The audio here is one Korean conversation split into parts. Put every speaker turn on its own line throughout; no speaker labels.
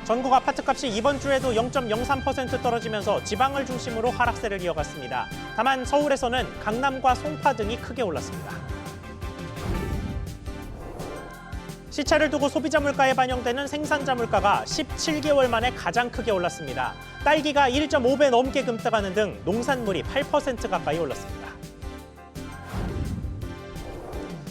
전국 아파트값이 이번 주에도 0.03% 떨어지면서 지방을 중심으로 하락세를 이어갔습니다. 다만 서울에서는 강남과 송파 등이 크게 올랐습니다. 시차를 두고 소비자 물가에 반영되는 생산자 물가가 17개월 만에 가장 크게 올랐습니다. 딸기가 1.5배 넘게 급등하는 등 농산물이 8% 가까이 올랐습니다.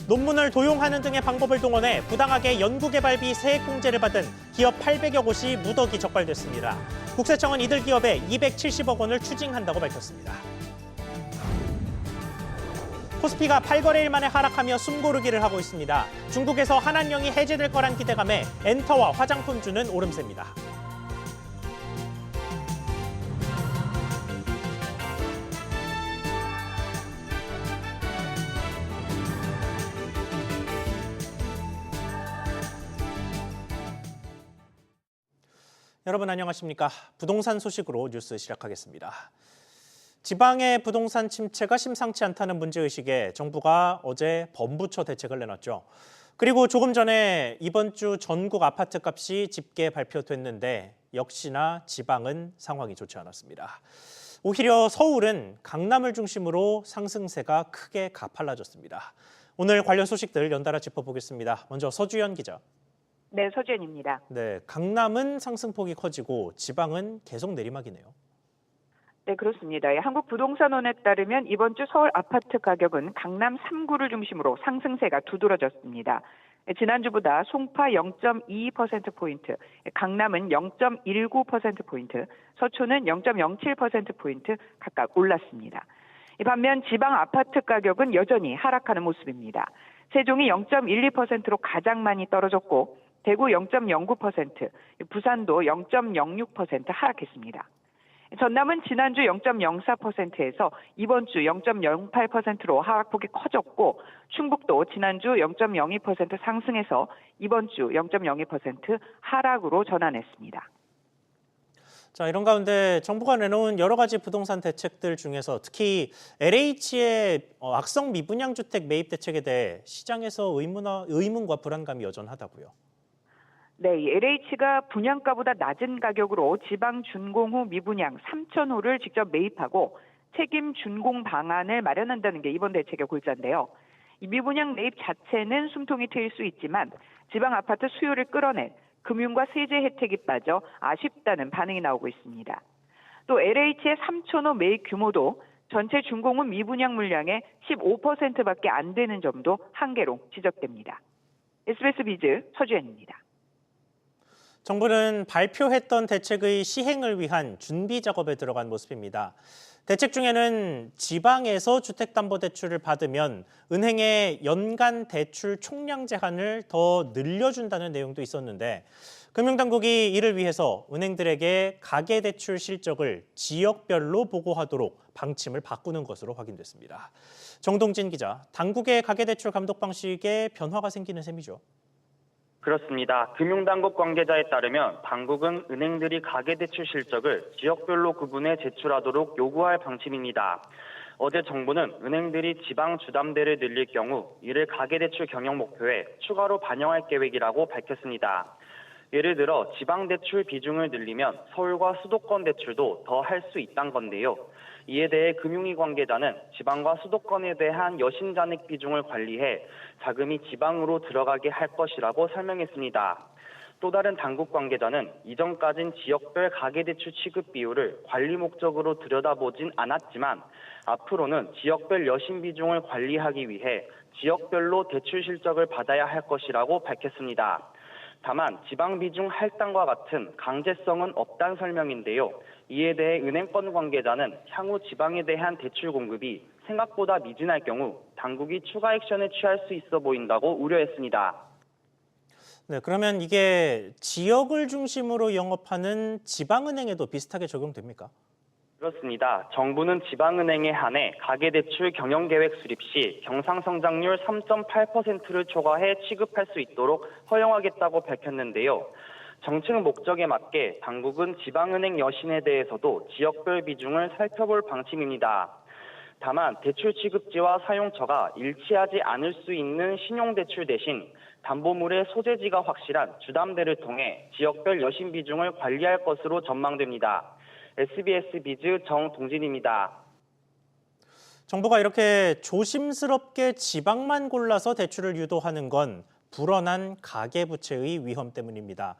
논문을 도용하는 등의 방법을 동원해 부당하게 연구개발비 세액공제를 받은 기업 800여 곳이 무더기 적발됐습니다. 국세청은 이들 기업에 270억 원을 추징한다고 밝혔습니다. 코스피가 8거래일 만에 하락하며 숨고르기를 하고 있습니다. 중국에서 한한령이 해제될 거란 기대감에 엔터와 화장품주는 오름세입니다. 여러분 안녕하십니까? 부동산 소식으로 뉴스 시작하겠습니다. 지방의 부동산 침체가 심상치 않다는 문제의식에 정부가 어제 범부처 대책을 내놨죠. 그리고 조금 전에 이번 주 전국 아파트값이 집계 발표됐는데 역시나 지방은 상황이 좋지 않았습니다. 오히려 서울은 강남을 중심으로 상승세가 크게 가팔라졌습니다. 오늘 관련 소식들 연달아 짚어보겠습니다. 먼저 서주연 기자.
네, 서주연입니다.
네, 강남은 상승폭이 커지고 지방은 계속 내리막이네요.
네, 그렇습니다. 한국부동산원에 따르면 이번 주 서울 아파트 가격은 강남 3구를 중심으로 상승세가 두드러졌습니다. 지난주보다 송파 0.22%포인트, 강남은 0.19%포인트, 서초는 0.07%포인트 각각 올랐습니다. 반면 지방 아파트 가격은 여전히 하락하는 모습입니다. 세종이 0.12%로 가장 많이 떨어졌고 대구 0.09%, 부산도 0.06% 하락했습니다. 전남은 지난주 0.04%에서 이번 주 0.08%로 하락폭이 커졌고 충북도 지난주 0.02% 상승해서 이번 주 0.02% 하락으로 전환했습니다.
자, 이런 가운데 정부가 내놓은 여러 가지 부동산 대책들 중에서 특히 LH의 악성 미분양 주택 매입 대책에 대해 시장에서 의문과 불안감이 여전하다고요.
네, LH가 분양가보다 낮은 가격으로 지방 준공 후 미분양 3,000호를 직접 매입하고 책임 준공 방안을 마련한다는 게 이번 대책의 골자인데요. 이 미분양 매입 자체는 숨통이 트일 수 있지만 지방 아파트 수요를 끌어낼 금융과 세제 혜택이 빠져 아쉽다는 반응이 나오고 있습니다. 또 LH의 3,000호 매입 규모도 전체 준공 후 미분양 물량의 15%밖에 안 되는 점도 한계로 지적됩니다. SBS 비즈 서주연입니다.
정부는 발표했던 대책의 시행을 위한 준비 작업에 들어간 모습입니다. 대책 중에는 지방에서 주택담보대출을 받으면 은행의 연간 대출 총량 제한을 더 늘려준다는 내용도 있었는데 금융당국이 이를 위해서 은행들에게 가계대출 실적을 지역별로 보고하도록 방침을 바꾸는 것으로 확인됐습니다. 정동진 기자, 당국의 가계대출 감독 방식에 변화가 생기는 셈이죠.
그렇습니다. 금융당국 관계자에 따르면 당국은 은행들이 가계대출 실적을 지역별로 구분해 제출하도록 요구할 방침입니다. 어제 정부는 은행들이 지방 주담대를 늘릴 경우 이를 가계대출 경영 목표에 추가로 반영할 계획이라고 밝혔습니다. 예를 들어 지방 대출 비중을 늘리면 서울과 수도권 대출도 더 할 수 있다는 건데요. 이에 대해 금융위 관계자는 지방과 수도권에 대한 여신 잔액 비중을 관리해 자금이 지방으로 들어가게 할 것이라고 설명했습니다. 또 다른 당국 관계자는 이전까진 지역별 가계대출 취급 비율을 관리 목적으로 들여다보진 않았지만 앞으로는 지역별 여신 비중을 관리하기 위해 지역별로 대출 실적을 받아야 할 것이라고 밝혔습니다. 다만 지방 비중 할당과 같은 강제성은 없다는 설명인데요. 이에 대해 은행권 관계자는 향후 지방에 대한 대출 공급이 생각보다 미진할 경우 당국이 추가 액션을 취할 수 있어 보인다고 우려했습니다.
네, 그러면 이게 지역을 중심으로 영업하는 지방은행에도 비슷하게 적용됩니까?
그렇습니다. 정부는 지방은행에 한해 가계대출 경영계획 수립 시 경상성장률 3.8%를 초과해 취급할 수 있도록 허용하겠다고 밝혔는데요. 정책 목적에 맞게 당국은 지방은행 여신에 대해서도 지역별 비중을 살펴볼 방침입니다. 다만 대출 취급지와 사용처가 일치하지 않을 수 있는 신용대출 대신 담보물의 소재지가 확실한 주담대를 통해 지역별 여신 비중을 관리할 것으로 전망됩니다. SBS 비즈 정동진입니다.
정부가 이렇게 조심스럽게 지방만 골라서 대출을 유도하는 건 불어난 가계부채의 위험 때문입니다.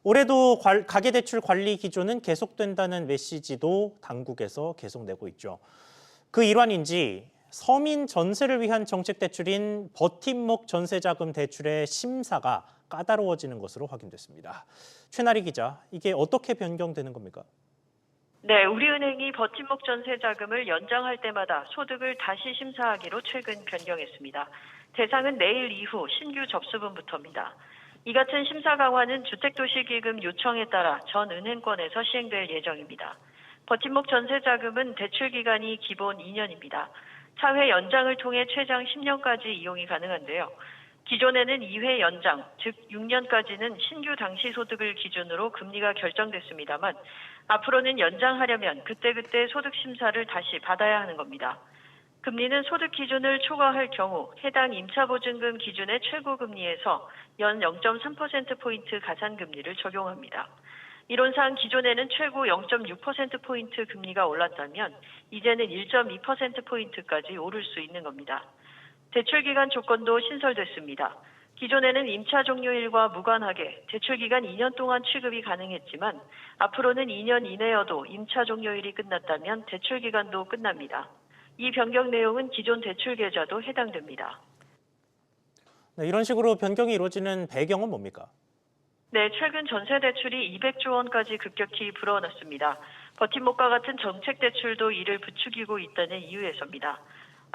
올해도 가계대출 관리 기조는 계속된다는 메시지도 당국에서 계속 내고 있죠. 그 일환인지 서민 전세를 위한 정책 대출인 버팀목 전세자금 대출의 심사가 까다로워지는 것으로 확인됐습니다. 최나리 기자, 이게 어떻게 변경되는 겁니까?
네, 우리은행이 버팀목 전세 자금을 연장할 때마다 소득을 다시 심사하기로 최근 변경했습니다. 대상은 내일 이후 신규 접수분부터입니다. 이 같은 심사 강화는 주택도시기금 요청에 따라 전 은행권에서 시행될 예정입니다. 버팀목 전세 자금은 대출 기간이 기본 2년입니다. 차회 연장을 통해 최장 10년까지 이용이 가능한데요. 기존에는 2회 연장, 즉 6년까지는 신규 당시 소득을 기준으로 금리가 결정됐습니다만 앞으로는 연장하려면 그때그때 소득 심사를 다시 받아야 하는 겁니다. 금리는 소득 기준을 초과할 경우 해당 임차보증금 기준의 최고금리에서 연 0.3%포인트 가산금리를 적용합니다. 이론상 기존에는 최고 0.6%포인트 금리가 올랐다면 이제는 1.2%포인트까지 오를 수 있는 겁니다. 대출기간 조건도 신설됐습니다. 기존에는 임차 종료일과 무관하게 대출기간 2년 동안 취급이 가능했지만 앞으로는 2년 이내여도 임차 종료일이 끝났다면 대출기간도 끝납니다. 이 변경 내용은 기존 대출 계좌도 해당됩니다.
네, 이런 식으로 변경이 이루어지는 배경은 뭡니까?
네, 최근 전세 대출이 200조 원까지 급격히 불어났습니다. 버팀목과 같은 정책 대출도 이를 부추기고 있다는 이유에서입니다.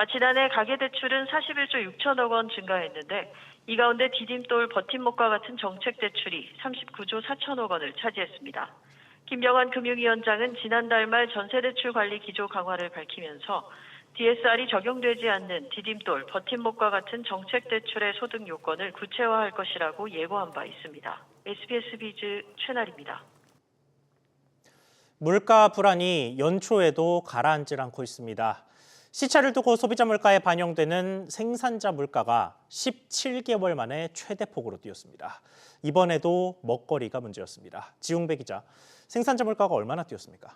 지난해 가계대출은 41조 6천억 원 증가했는데 이 가운데 디딤돌 버팀목과 같은 정책 대출이 39조 4천억 원을 차지했습니다. 김병환 금융위원장은 지난달 말 전세대출 관리 기조 강화를 밝히면서 DSR이 적용되지 않는 디딤돌 버팀목과 같은 정책 대출의 소득 요건을 구체화할 것이라고 예고한 바 있습니다. SBS 비즈 최나리입니다.
물가 불안이 연초에도 가라앉질 않고 있습니다. 시차를 두고 소비자 물가에 반영되는 생산자 물가가 17개월 만에 최대폭으로 뛰었습니다. 이번에도 먹거리가 문제였습니다. 지웅배 기자, 생산자 물가가 얼마나 뛰었습니까?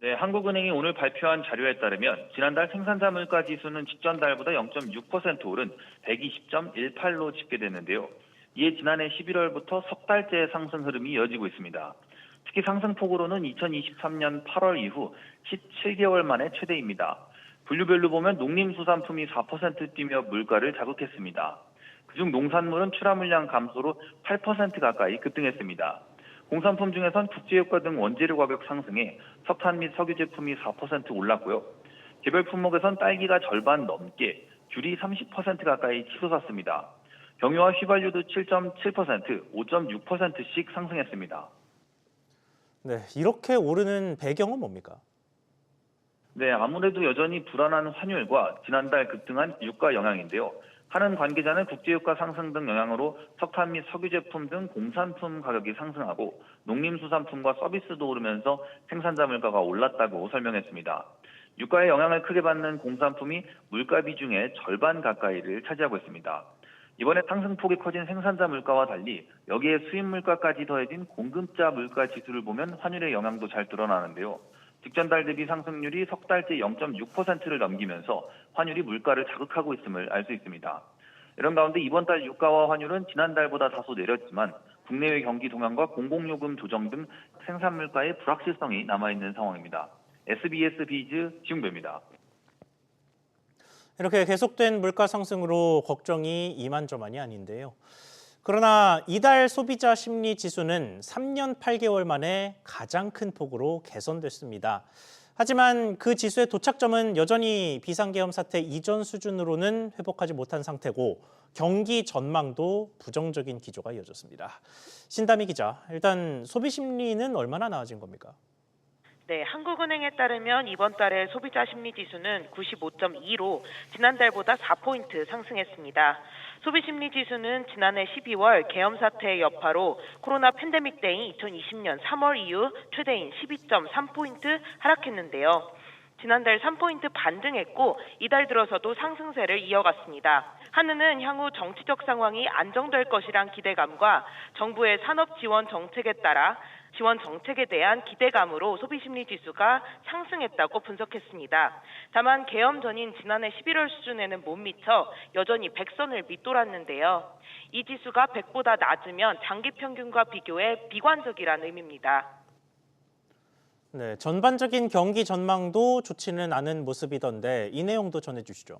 네, 한국은행이 오늘 발표한 자료에 따르면 지난달 생산자 물가 지수는 직전 달보다 0.6% 오른 120.18로 집계됐는데요. 이에 지난해 11월부터 석 달째 상승 흐름이 이어지고 있습니다. 특히 상승폭으로는 2023년 8월 이후 17개월 만에 최대입니다. 분류별로 보면 농림수산품이 4% 뛰며 물가를 자극했습니다. 그중 농산물은 출하 물량 감소로 8% 가까이 급등했습니다. 공산품 중에선 국제유가 등 원재료 가격 상승에 석탄 및 석유 제품이 4% 올랐고요. 개별 품목에선 딸기가 절반 넘게, 귤이 30% 가까이 치솟았습니다. 경유와 휘발유도 7.7%, 5.6%씩 상승했습니다.
네, 이렇게 오르는 배경은 뭡니까?
네, 아무래도 여전히 불안한 환율과 지난달 급등한 유가 영향인데요. 하는 관계자는 국제유가 상승 등 영향으로 석탄 및 석유 제품 등 공산품 가격이 상승하고 농림수산품과 서비스도 오르면서 생산자 물가가 올랐다고 설명했습니다. 유가의 영향을 크게 받는 공산품이 물가 비중의 절반 가까이를 차지하고 있습니다. 이번에 상승폭이 커진 생산자 물가와 달리 여기에 수입 물가까지 더해진 공급자 물가 지수를 보면 환율의 영향도 잘 드러나는데요. 직전 달 대비 상승률이 석 달째 0.6%를 넘기면서 환율이 물가를 자극하고 있음을 알 수 있습니다. 이런 가운데 이번 달 유가와 환율은 지난달보다 다소 내렸지만 국내외 경기 동향과 공공요금 조정 등 생산 물가의 불확실성이 남아있는 상황입니다. SBS 비즈 지웅배입니다.
이렇게 계속된 물가 상승으로 걱정이 이만저만이 아닌데요. 그러나 이달 소비자 심리 지수는 3년 8개월 만에 가장 큰 폭으로 개선됐습니다. 하지만 그 지수의 도착점은 여전히 비상계엄 사태 이전 수준으로는 회복하지 못한 상태고 경기 전망도 부정적인 기조가 이어졌습니다. 신다미 기자, 일단 소비 심리는 얼마나 나아진 겁니까?
네, 한국은행에 따르면 이번 달의 소비자 심리 지수는 95.2로 지난달보다 4포인트 상승했습니다. 소비 심리 지수는 지난해 12월 계엄 사태의 여파로 코로나 팬데믹 때인 2020년 3월 이후 최대인 12.3포인트 하락했는데요. 지난달 3포인트 반등했고 이달 들어서도 상승세를 이어갔습니다. 한은은 향후 정치적 상황이 안정될 것이란 기대감과 정부의 산업 지원 정책에 대한 기대감으로 소비심리 지수가 상승했다고 분석했습니다. 다만 개엄 전인 지난해 11월 수준에는 못 미쳐 여전히 100선을 밑돌았는데요. 이 지수가 100보다 낮으면 장기 평균과 비교해 비관적이라는 의미입니다.
네, 전반적인 경기 전망도 좋지는 않은 모습이던데 이 내용도 전해주시죠.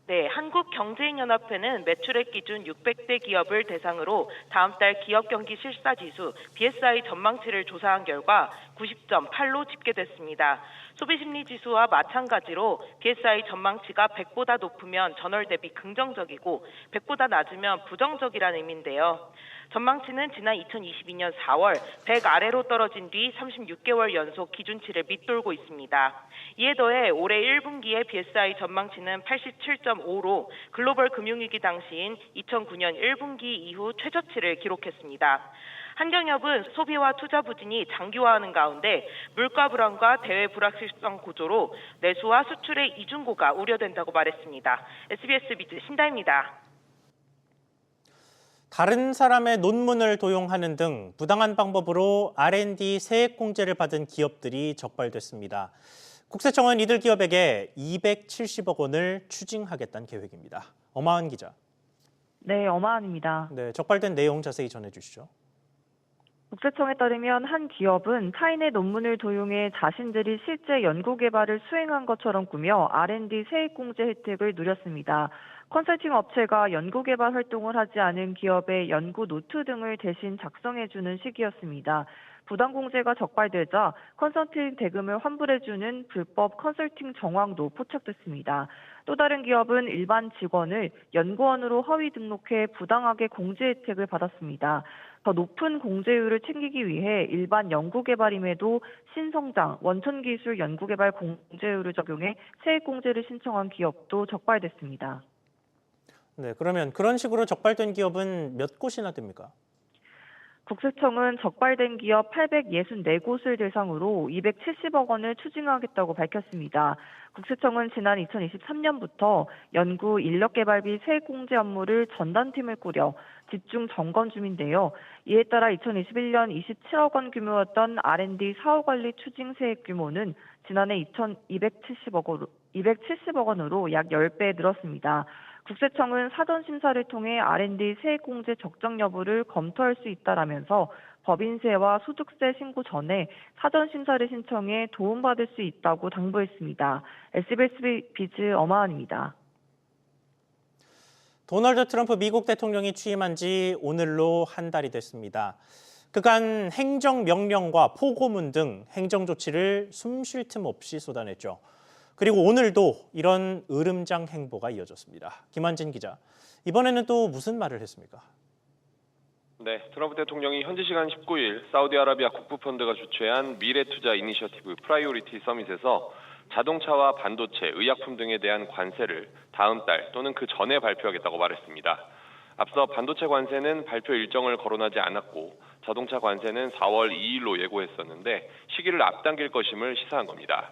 네, 한국경제인연합회는 매출액 기준 600대 기업을 대상으로 다음 달 기업 경기 실사 지수 BSI 전망치를 조사한 결과 90.8로 집계됐습니다. 소비심리 지수와 마찬가지로 BSI 전망치가 100보다 높으면 전월 대비 긍정적이고 100보다 낮으면 부정적이라는 의미인데요. 전망치는 지난 2022년 4월 100 아래로 떨어진 뒤 36개월 연속 기준치를 밑돌고 있습니다. 이에 더해 올해 1분기의 BSI 전망치는 87.5로 글로벌 금융위기 당시인 2009년 1분기 이후 최저치를 기록했습니다. 한경협은 소비와 투자 부진이 장기화하는 가운데 물가 불안과 대외 불확실성 구조로 내수와 수출의 이중고가 우려된다고 말했습니다. SBS 비즈 신다입니다.
다른 사람의 논문을 도용하는 등 부당한 방법으로 R&D 세액공제를 받은 기업들이 적발됐습니다. 국세청은 이들 기업에게 270억 원을 추징하겠다는 계획입니다. 엄하은 기자.
네, 엄하은입니다.
네, 적발된 내용 자세히 전해주시죠.
국세청에 따르면 한 기업은 타인의 논문을 도용해 자신들이 실제 연구개발을 수행한 것처럼 꾸며 R&D 세액공제 혜택을 누렸습니다. 컨설팅 업체가 연구개발 활동을 하지 않은 기업의 연구 노트 등을 대신 작성해주는 시기였습니다. 부당공제가 적발되자 컨설팅 대금을 환불해주는 불법 컨설팅 정황도 포착됐습니다. 또 다른 기업은 일반 직원을 연구원으로 허위 등록해 부당하게 공제 혜택을 받았습니다. 더 높은 공제율을 챙기기 위해 일반 연구개발임에도 신성장, 원천기술 연구개발 공제율을 적용해 세액공제를 신청한 기업도 적발됐습니다.
네, 그러면 그런 식으로 적발된 기업은 몇 곳이나 됩니까?
국세청은 적발된 기업 864곳을 대상으로 270억 원을 추징하겠다고 밝혔습니다. 국세청은 지난 2023년부터 연구 인력개발비 세액공제 업무를 전담팀을 꾸려 집중 점검 중인데요. 이에 따라 2021년 27억 원 규모였던 R&D 사후관리 추징 세액 규모는 지난해 270억 원으로 약 10배 늘었습니다. 국세청은 사전 심사를 통해 R&D 세액공제 적정 여부를 검토할 수 있다라면서 법인세와 소득세 신고 전에 사전 심사를 신청해 도움받을 수 있다고 당부했습니다. SBS 비즈 엄하은입니다.
도널드 트럼프 미국 대통령이 취임한 지 오늘로 한 달이 됐습니다. 그간 행정명령과 포고문 등 행정조치를 숨 쉴 틈 없이 쏟아냈죠. 그리고 오늘도 이런 으름장 행보가 이어졌습니다. 김한진 기자, 이번에는 또 무슨 말을 했습니까?
네, 트럼프 대통령이 현지 시간 19일 사우디아라비아 국부펀드가 주최한 미래투자 이니셔티브 프라이오리티 서밋에서 자동차와 반도체, 의약품 등에 대한 관세를 다음 달 또는 그 전에 발표하겠다고 말했습니다. 앞서 반도체 관세는 발표 일정을 거론하지 않았고 자동차 관세는 4월 2일로 예고했었는데 시기를 앞당길 것임을 시사한 겁니다.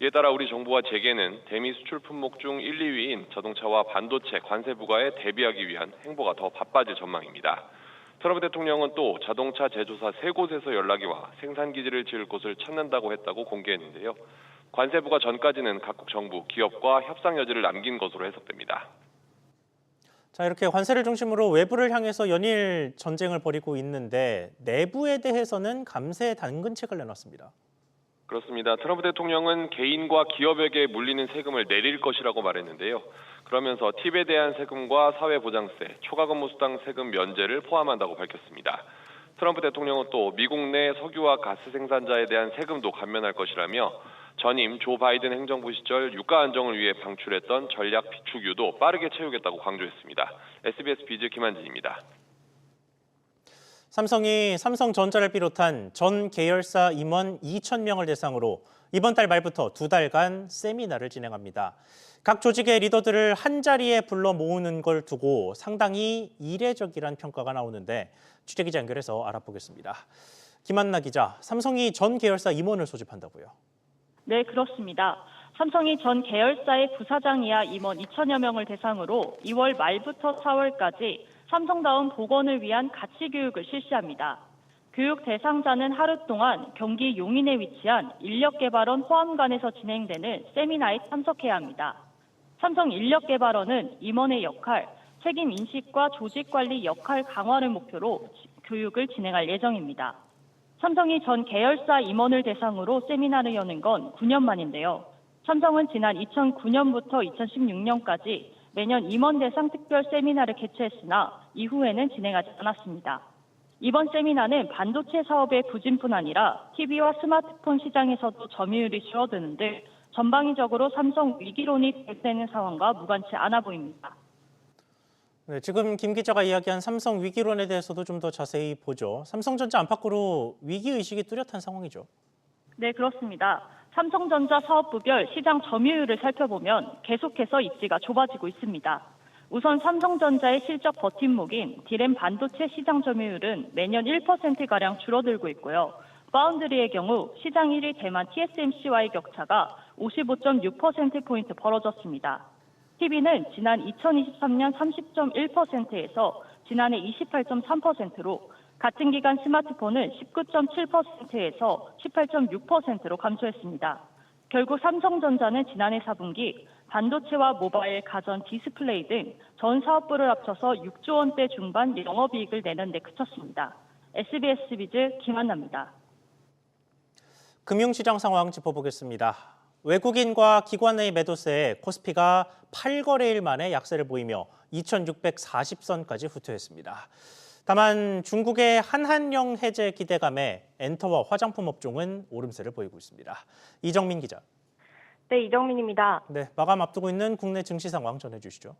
이에 따라 우리 정부와 재계는 대미 수출 품목 중 1, 2위인 자동차와 반도체 관세 부과에 대비하기 위한 행보가 더 바빠질 전망입니다. 트럼프 대통령은 또 자동차 제조사 3곳에서 연락이 와 생산기지를 지을 곳을 찾는다고 했다고 공개했는데요. 관세 부과 전까지는 각국 정부, 기업과 협상 여지를 남긴 것으로 해석됩니다.
자, 이렇게 관세를 중심으로 외부를 향해서 연일 전쟁을 벌이고 있는데 내부에 대해서는 감세 당근책을 내놨습니다.
그렇습니다. 트럼프 대통령은 개인과 기업에게 물리는 세금을 내릴 것이라고 말했는데요. 그러면서 팁에 대한 세금과 사회보장세, 초과근무 수당 세금 면제를 포함한다고 밝혔습니다. 트럼프 대통령은 또 미국 내 석유와 가스 생산자에 대한 세금도 감면할 것이라며 전임 조 바이든 행정부 시절 유가 안정을 위해 방출했던 전략 비축유도 빠르게 채우겠다고 강조했습니다. SBS 비즈 김한진입니다.
삼성이 삼성전자를 비롯한 전 계열사 임원 2,000명을 대상으로 이번 달 말부터 2달간 세미나를 진행합니다. 각 조직의 리더들을 한자리에 불러 모으는 걸 두고 상당히 이례적이란 평가가 나오는데 취재기자 연결해서 알아보겠습니다. 김한나 기자, 삼성이 전 계열사 임원을 소집한다고요?
네, 그렇습니다. 삼성이 전 계열사의 부사장 이하 임원 2천여 명을 대상으로 2월 말부터 4월까지 삼성다운 복원을 위한 가치 교육을 실시합니다. 교육 대상자는 하루 동안 경기 용인에 위치한 인력개발원 호암관에서 진행되는 세미나에 참석해야 합니다. 삼성 인력개발원은 임원의 역할, 책임 인식과 조직관리 역할 강화를 목표로 교육을 진행할 예정입니다. 삼성이 전 계열사 임원을 대상으로 세미나를 여는 건 9년 만인데요. 삼성은 지난 2009년부터 2016년까지 매년 임원 대상 특별 세미나를 개최했으나 이후에는 진행하지 않았습니다. 이번 세미나는 반도체 사업의 부진뿐 아니라 TV와 스마트폰 시장에서도 점유율이 줄어드는 등 전방위적으로 삼성 위기론이 대세되는 상황과 무관치 않아 보입니다.
네, 지금 김 기자가 이야기한 삼성 위기론에 대해서도 좀 더 자세히 보죠. 삼성전자 안팎으로 위기의식이 뚜렷한 상황이죠.
네, 그렇습니다. 삼성전자 사업부별 시장 점유율을 살펴보면 계속해서 입지가 좁아지고 있습니다. 우선 삼성전자의 실적 버팀목인 D램 반도체 시장 점유율은 매년 1%가량 줄어들고 있고요. 파운드리의 경우 시장 1위 대만 TSMC와의 격차가 55.6%포인트 벌어졌습니다. TV는 지난 2023년 30.1%에서 지난해 28.3%로 같은 기간 스마트폰은 19.7%에서 18.6%로 감소했습니다. 결국 삼성전자는 지난해 4분기 반도체와 모바일, 가전, 디스플레이 등 전 사업부를 합쳐서 6조 원대 중반 영업이익을 내는 데 그쳤습니다. SBS 비즈 김한나입니다.
금융시장 상황 짚어보겠습니다. 외국인과 기관의 매도세에 코스피가 8거래일 만에 약세를 보이며 2640선까지 후퇴했습니다. 다만 중국의 한한령 해제 기대감에 엔터와 화장품 업종은 오름세를 보이고 있습니다. 이정민 기자.
네, 이정민입니다.
네, 마감 앞두고 있는 국내 증시 상황 전해주시죠.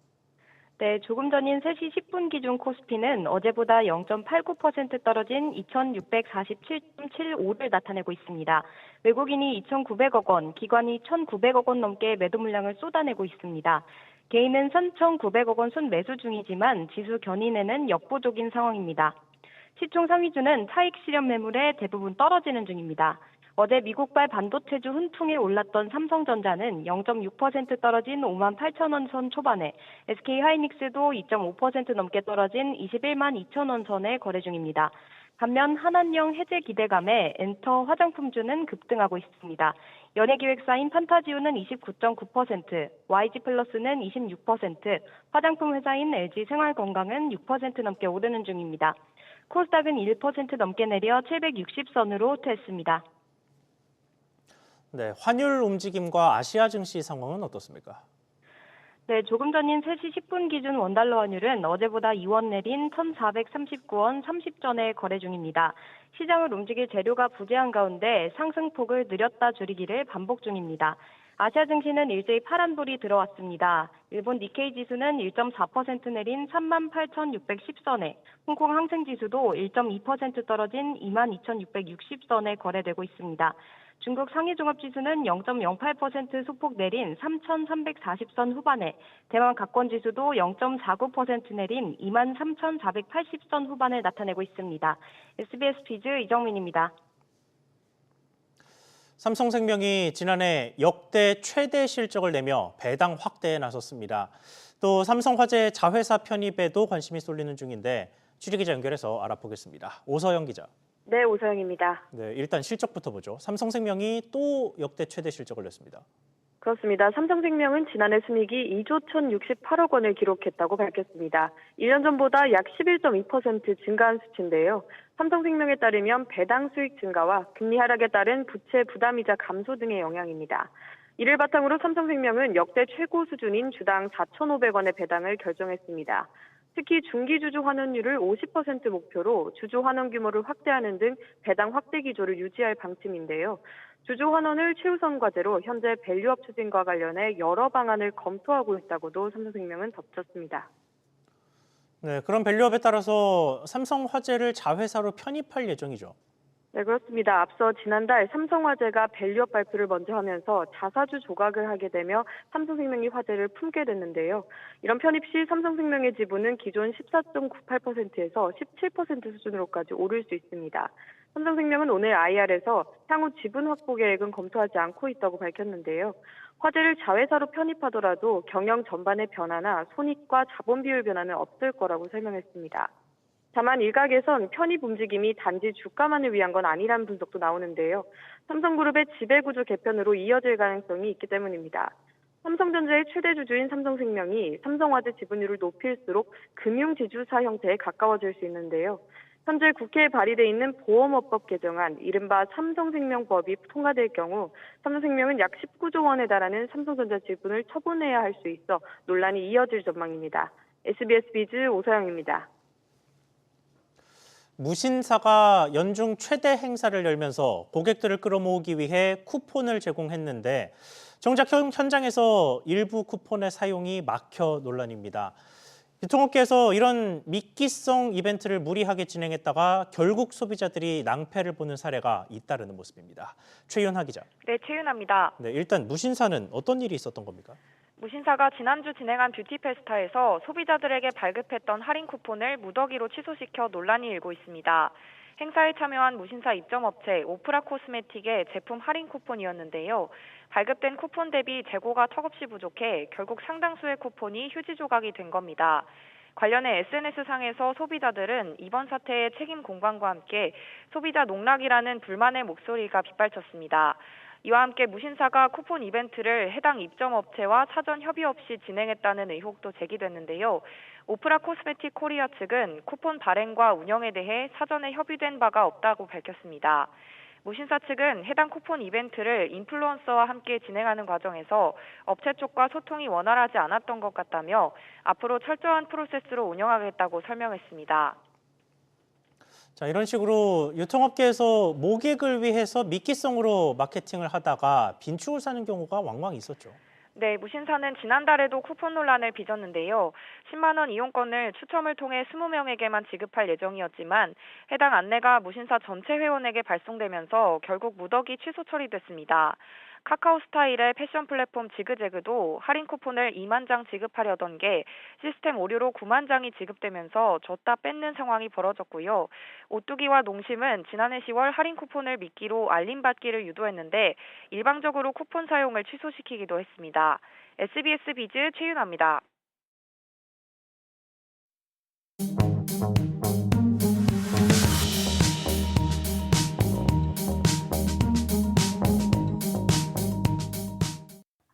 네, 조금 전인 3시 10분 기준 코스피는 어제보다 0.89% 떨어진 2647.75를 나타내고 있습니다. 외국인이 2,900억 원, 기관이 1,900억 원 넘게 매도 물량을 쏟아내고 있습니다. 개인은 3,900억 원 순매수 중이지만 지수 견인에는 역부족인 상황입니다. 시총 상위주는 차익 실현 매물에 대부분 떨어지는 중입니다. 어제 미국발 반도체주 훈풍에 올랐던 삼성전자는 0.6% 떨어진 58,000원 선 초반에, SK하이닉스도 2.5% 넘게 떨어진 212만 2천원 선에 거래 중입니다. 반면 한한령 해제 기대감에 엔터 화장품주는 급등하고 있습니다. 연예기획사인 판타지오는 29.9%, YG플러스는 26%, 화장품 회사인 LG생활건강은 6% 넘게 오르는 중입니다. 코스닥은 1% 넘게 내려 760선으로 후퇴했습니다.
네, 환율 움직임과 아시아 증시 상황은 어떻습니까?
네, 조금 전인 3시 10분 기준 원달러 환율은 어제보다 2원 내린 1,439원 30전에 거래 중입니다. 시장을 움직일 재료가 부재한 가운데 상승폭을 늘렸다 줄이기를 반복 중입니다. 아시아 증시는 일제히 파란불이 들어왔습니다. 일본 니케이 지수는 1.4% 내린 38,610선에, 홍콩 항생 지수도 1.2% 떨어진 22,660선에 거래되고 있습니다. 중국 상해종합지수는 0.08% 소폭 내린 3,340선 후반에, 대만 각권지수도 0.49% 내린 23,480선 후반을 나타내고 있습니다. SBS 비즈 이정민입니다.
삼성생명이 지난해 역대 최대 실적을 내며 배당 확대에 나섰습니다. 또 삼성화재 자회사 편입에도 관심이 쏠리는 중인데 취재기자 연결해서 알아보겠습니다. 오서영 기자.
네, 오서영입니다.
네, 일단 실적부터 보죠. 삼성생명이 또 역대 최대 실적을 냈습니다.
그렇습니다. 삼성생명은 지난해 순이익이 2조 1,068억 원을 기록했다고 밝혔습니다. 1년 전보다 약 11.2% 증가한 수치인데요. 삼성생명에 따르면 배당 수익 증가와 금리 하락에 따른 부채 부담이자 감소 등의 영향입니다. 이를 바탕으로 삼성생명은 역대 최고 수준인 주당 4,500원의 배당을 결정했습니다. 특히 중기주주 환원율을 50% 목표로 주주 환원 규모를 확대하는 등 배당 확대 기조를 유지할 방침인데요. 주주 환원을 최우선 과제로 현재 밸류업 추진과 관련해 여러 방안을 검토하고 있다고도 삼성생명은 덧붙였습니다.
네, 그럼 밸류업에 따라서 삼성화재를 자회사로 편입할 예정이죠.
네, 그렇습니다. 앞서 지난달 삼성화재가 밸류업 발표를 먼저 하면서 자사주 조각을 하게 되며 삼성생명이 화재를 품게 됐는데요. 이런 편입 시 삼성생명의 지분은 기존 14.98%에서 17% 수준으로까지 오를 수 있습니다. 삼성생명은 오늘 IR에서 향후 지분 확보 계획은 검토하지 않고 있다고 밝혔는데요.
화재를 자회사로 편입하더라도 경영 전반의 변화나 손익과 자본 비율 변화는 없을 거라고 설명했습니다. 다만 일각에선 편입 움직임이 단지 주가만을 위한 건 아니라는 분석도 나오는데요. 삼성그룹의 지배구조 개편으로 이어질 가능성이 있기 때문입니다. 삼성전자의 최대 주주인 삼성생명이 삼성화재 지분율을 높일수록 금융지주사 형태에 가까워질 수 있는데요. 현재 국회에 발의돼 있는 보험업법 개정안, 이른바 삼성생명법이 통과될 경우 삼성생명은 약 19조 원에 달하는 삼성전자 지분을 처분해야 할 수 있어 논란이 이어질 전망입니다. SBS 비즈 오서영입니다.
무신사가 연중 최대 행사를 열면서 고객들을 끌어모으기 위해 쿠폰을 제공했는데 정작 현장에서 일부 쿠폰의 사용이 막혀 논란입니다. 유통업계에서 이런 미끼성 이벤트를 무리하게 진행했다가 결국 소비자들이 낭패를 보는 사례가 잇따르는 모습입니다. 최윤하 기자.
네, 최윤아입니다.
네, 일단 무신사는 어떤 일이 있었던 겁니까?
무신사가 지난주 진행한 뷰티페스타에서 소비자들에게 발급했던 할인 쿠폰을 무더기로 취소시켜 논란이 일고 있습니다. 행사에 참여한 무신사 입점업체 오프라 코스메틱의 제품 할인 쿠폰이었는데요. 발급된 쿠폰 대비 재고가 턱없이 부족해 결국 상당수의 쿠폰이 휴지 조각이 된 겁니다. 관련해 SNS상에서 소비자들은 이번 사태의 책임 공방과 함께 소비자 농락이라는 불만의 목소리가 빗발쳤습니다. 이와 함께 무신사가 쿠폰 이벤트를 해당 입점업체와 사전 협의 없이 진행했다는 의혹도 제기됐는데요. 오프라 코스메틱 코리아 측은 쿠폰 발행과 운영에 대해 사전에 협의된 바가 없다고 밝혔습니다. 무신사 측은 해당 쿠폰 이벤트를 인플루언서와 함께 진행하는 과정에서 업체 쪽과 소통이 원활하지 않았던 것 같다며 앞으로 철저한 프로세스로 운영하겠다고 설명했습니다.
자, 이런 식으로 유통업계에서 모객을 위해서 미끼성으로 마케팅을 하다가 빈축을 사는 경우가 왕왕 있었죠.
네, 무신사는 지난달에도 쿠폰 논란을 빚었는데요. 10만 원 이용권을 추첨을 통해 20명에게만 지급할 예정이었지만 해당 안내가 무신사 전체 회원에게 발송되면서 결국 무더기 취소 처리됐습니다. 카카오 스타일의 패션 플랫폼 지그재그도 할인 쿠폰을 2만 장 지급하려던 게 시스템 오류로 9만 장이 지급되면서 줬다 뺏는 상황이 벌어졌고요. 오뚜기와 농심은 지난해 10월 할인 쿠폰을 미끼로 알림받기를 유도했는데 일방적으로 쿠폰 사용을 취소시키기도 했습니다. SBS 비즈 최윤아입니다.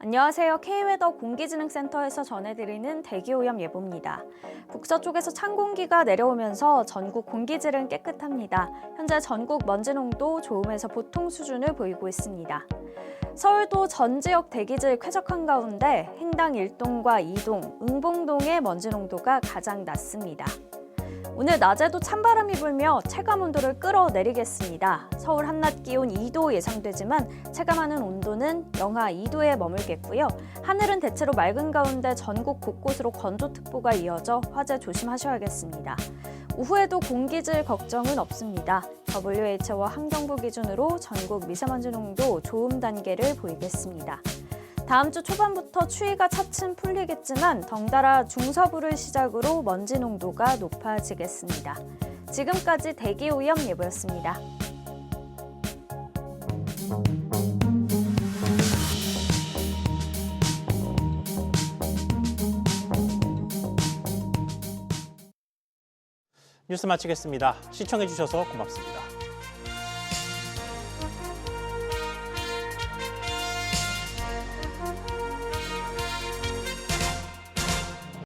안녕하세요. K웨더 공기진흥센터에서 전해드리는 대기오염 예보입니다. 북서쪽에서 찬 공기가 내려오면서 전국 공기질은 깨끗합니다. 현재 전국 먼지 농도 좋음에서 보통 수준을 보이고 있습니다. 서울도 전 지역 대기질 쾌적한 가운데 행당 1동과 2동, 응봉동의 먼지 농도가 가장 낮습니다. 오늘 낮에도 찬바람이 불며 체감온도를 끌어내리겠습니다. 서울 한낮 기온 2도 예상되지만 체감하는 온도는 영하 2도에 머물겠고요. 하늘은 대체로 맑은 가운데 전국 곳곳으로 건조특보가 이어져 화재 조심하셔야겠습니다. 오후에도 공기질 걱정은 없습니다. WH와 환경부 기준으로 전국 미세먼지 농도 좋음 단계를 보이겠습니다. 다음 주 초반부터 추위가 차츰 풀리겠지만 덩달아 중서부를 시작으로 먼지 농도가 높아지겠습니다. 지금까지 대기오염 예보였습니다.
뉴스 마치겠습니다. 시청해주셔서 고맙습니다.